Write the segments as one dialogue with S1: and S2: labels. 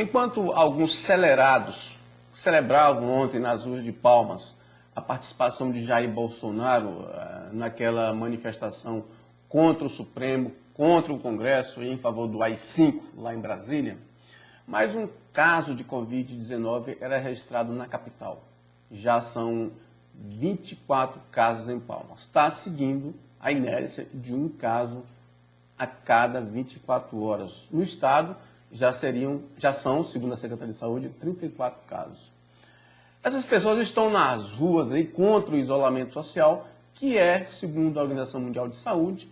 S1: Enquanto alguns celebravam ontem nas ruas de Palmas a participação de Jair Bolsonaro naquela manifestação contra o Supremo, contra o Congresso e em favor do AI-5 lá em Brasília, mais um caso de Covid-19 era registrado na capital. Já são 24 casos em Palmas. Está seguindo a inércia de um caso a cada 24 horas. No estado, já são, segundo a Secretaria de Saúde, 34 casos. Essas pessoas estão nas ruas aí contra o isolamento social, que é, segundo a Organização Mundial de Saúde,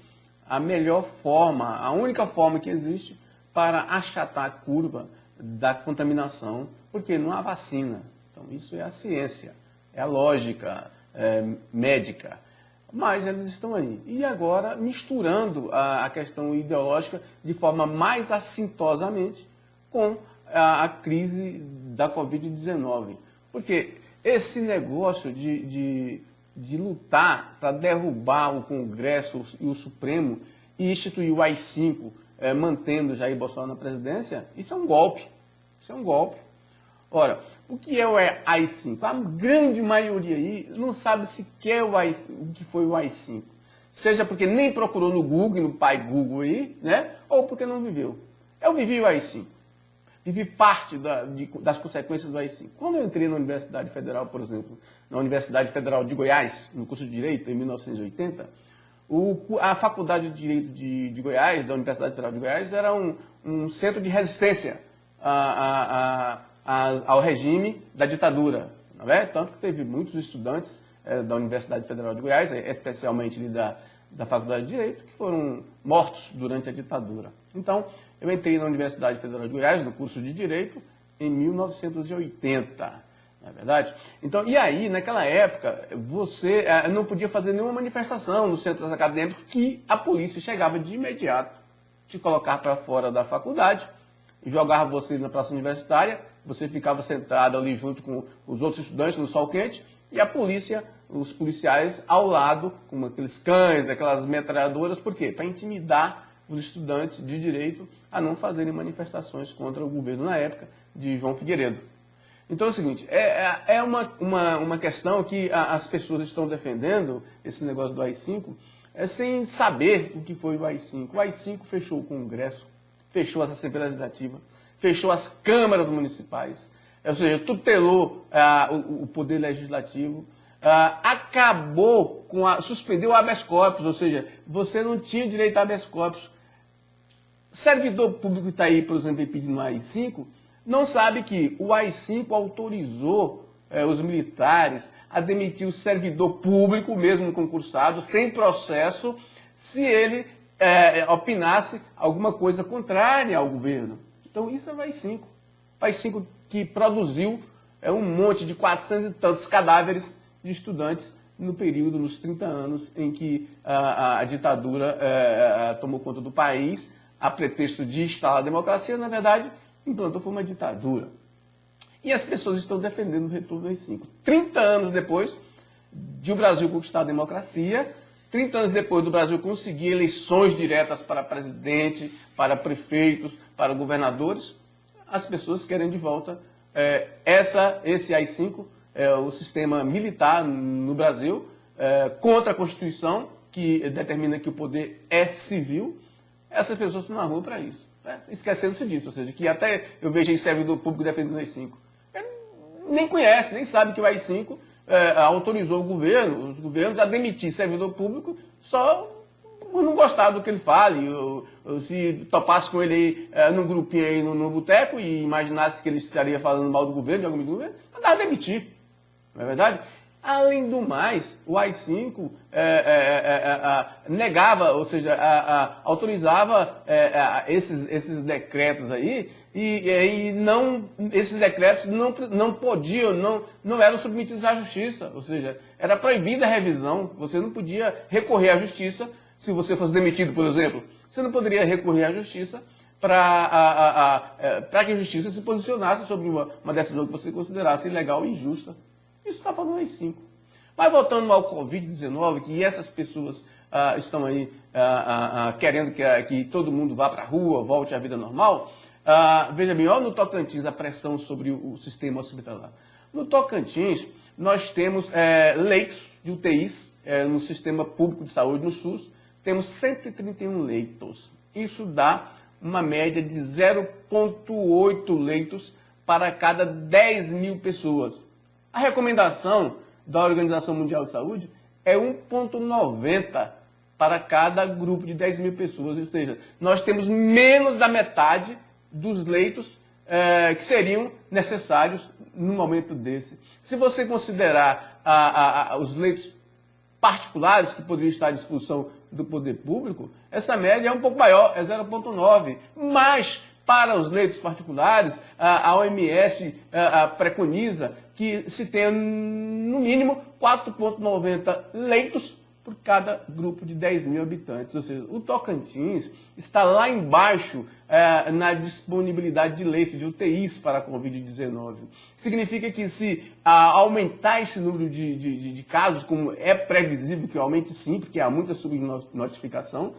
S1: a melhor forma, a única forma que existe para achatar a curva da contaminação, porque não há vacina. Então, isso é a ciência, é a lógica médica. Mas eles estão aí. E agora misturando a questão ideológica de forma mais assintosamente com a crise da Covid-19. Porque esse negócio de lutar para derrubar o Congresso e o Supremo e instituir o AI-5, mantendo Jair Bolsonaro na presidência, isso é um golpe. Isso é um golpe. Ora, o que é o AI-5? A grande maioria aí não sabe sequer o que foi o AI-5. Seja porque nem procurou no Google, no pai Google aí, né? Ou porque não viveu. Eu vivi o AI-5. Vivi parte das consequências do AI-5. Quando eu entrei na Universidade Federal, por exemplo, na Universidade Federal de Goiás, no curso de Direito, em 1980, a Faculdade de Direito de Goiás, da Universidade Federal de Goiás, era um centro de resistência ao regime da ditadura. Não é? Tanto que teve muitos estudantes da Universidade Federal de Goiás, especialmente da Faculdade de Direito, que foram mortos durante a ditadura. Então, eu entrei na Universidade Federal de Goiás, no curso de Direito, em 1980, não é verdade? Então, e aí, naquela época, você não podia fazer nenhuma manifestação nos centros acadêmicos que a polícia chegava de imediato, te colocar para fora da faculdade, jogava você na praça universitária, você ficava sentado ali junto com os outros estudantes no sol quente, e a polícia, os policiais ao lado, com aqueles cães, aquelas metralhadoras, por quê? Para intimidar os estudantes de direito a não fazerem manifestações contra o governo na época de João Figueiredo. Então é o seguinte, é uma questão que as pessoas estão defendendo, esse negócio do AI-5, sem saber o que foi o AI-5. O AI-5 fechou o Congresso, fechou as Assembleias Legislativas, fechou as câmaras municipais, ou seja, tutelou o poder legislativo, acabou suspendeu o habeas corpus, ou seja, você não tinha direito a habeas corpus. O servidor público que está aí, por exemplo, pedindo o AI-5, não sabe que o AI-5 autorizou os militares a demitir o servidor público, mesmo concursado, sem processo, se ele opinasse alguma coisa contrária ao governo. Então, isso é o AI-5. O AI-5 que produziu um monte de 400 e tantos cadáveres de estudantes no período, nos 30 anos, em que a ditadura tomou conta do país, a pretexto de instalar a democracia, na verdade, implantou foi uma ditadura. E as pessoas estão defendendo o retorno do AI-5. 30 anos depois de o Brasil conquistar a democracia, 30 anos depois do Brasil conseguir eleições diretas para presidente, para prefeitos, para governadores, as pessoas querem de volta esse AI-5, o sistema militar no Brasil, contra a Constituição, que determina que o poder é civil. Essas pessoas estão na rua para isso, esquecendo-se disso, ou seja, que até eu vejo aí servidor público defendendo o AI-5. Nem conhece, nem sabe que o AI-5 autorizou os governos a demitir servidor público só por não gostar do que ele fale, ou se topasse com ele aí num grupinho aí no boteco e imaginasse que ele estaria falando mal do governo, de algum governo, mandava demitir, não é verdade? Além do mais, o AI-5 negava, ou seja, autorizava esses decretos aí, e esses decretos não podiam, não eram submetidos à justiça, ou seja, era proibida a revisão, você não podia recorrer à justiça, se você fosse demitido, por exemplo, você não poderia recorrer à justiça para que a justiça se posicionasse sobre uma decisão que você considerasse ilegal e injusta. Isso está falando AI-5. Mas voltando ao Covid-19, que essas pessoas estão aí querendo que todo mundo vá para a rua, volte à vida normal, Veja bem, olha no Tocantins a pressão sobre o sistema hospitalar. No Tocantins, nós temos leitos de UTIs no sistema público de saúde, no SUS, temos 131 leitos. Isso dá uma média de 0,8 leitos para cada 10 mil pessoas. A recomendação da Organização Mundial de Saúde é 1,90 para cada grupo de 10 mil pessoas. Ou seja, nós temos menos da metade dos leitos que seriam necessários num momento desse. Se você considerar os leitos particulares que poderiam estar à disposição do poder público, essa média é um pouco maior, é 0,9. Mas, para os leitos particulares, a OMS preconiza que se tenha, no mínimo, 4,90 leitos por cada grupo de 10 mil habitantes. Ou seja, o Tocantins está lá embaixo na disponibilidade de leitos de UTIs para a Covid-19. Significa que se aumentar esse número de casos, como é previsível que aumente sim, porque há muita subnotificação,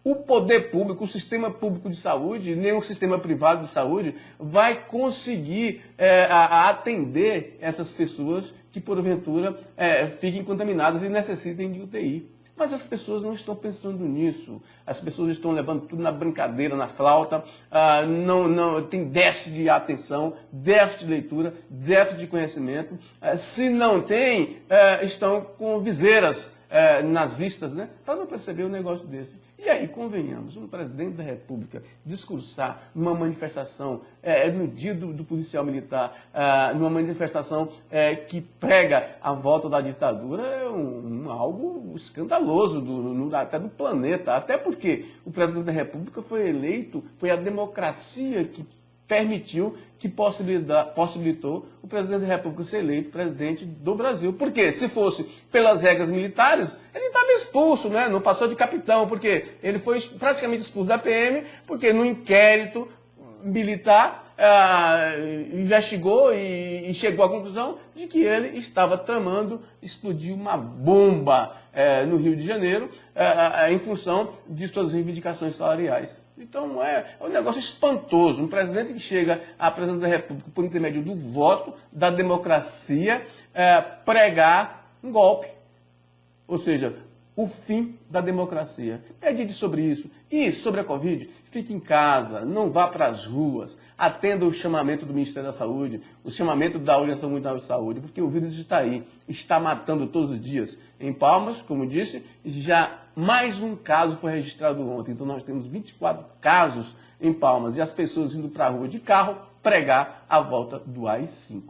S1: o poder público, o sistema público de saúde, nem o sistema privado de saúde, vai conseguir atender essas pessoas que, porventura, fiquem contaminadas e necessitem de UTI. Mas as pessoas não estão pensando nisso. As pessoas estão levando tudo na brincadeira, na flauta, tem déficit de atenção, déficit de leitura, déficit de conhecimento. Se não tem, estão com viseiras nas vistas, né? Para não perceber um negócio desse. E aí, convenhamos, um presidente da República discursar numa manifestação, no dia do policial militar, numa manifestação que prega a volta da ditadura, é algo escandaloso até do planeta. Até porque o presidente da República foi eleito, foi a democracia que permitiu, que possibilitou o presidente da República ser eleito presidente do Brasil. Por quê? Se fosse pelas regras militares, ele estava expulso, né? Não passou de capitão, porque ele foi praticamente expulso da PM, porque no inquérito militar investigou e chegou à conclusão de que ele estava tramando explodir uma bomba no Rio de Janeiro em função de suas reivindicações salariais. Então é um negócio espantoso. Um presidente que chega à presidência da República por intermédio do voto, da democracia, pregar um golpe. Ou seja, o fim da democracia. Medite sobre isso. E sobre a Covid, fique em casa, não vá para as ruas, atenda o chamamento do Ministério da Saúde, o chamamento da Organização Mundial de Saúde, porque o vírus está aí, está matando todos os dias. Em Palmas, como disse, já mais um caso foi registrado ontem. Então nós temos 24 casos em Palmas e as pessoas indo para a rua de carro pregar a volta do AI-5.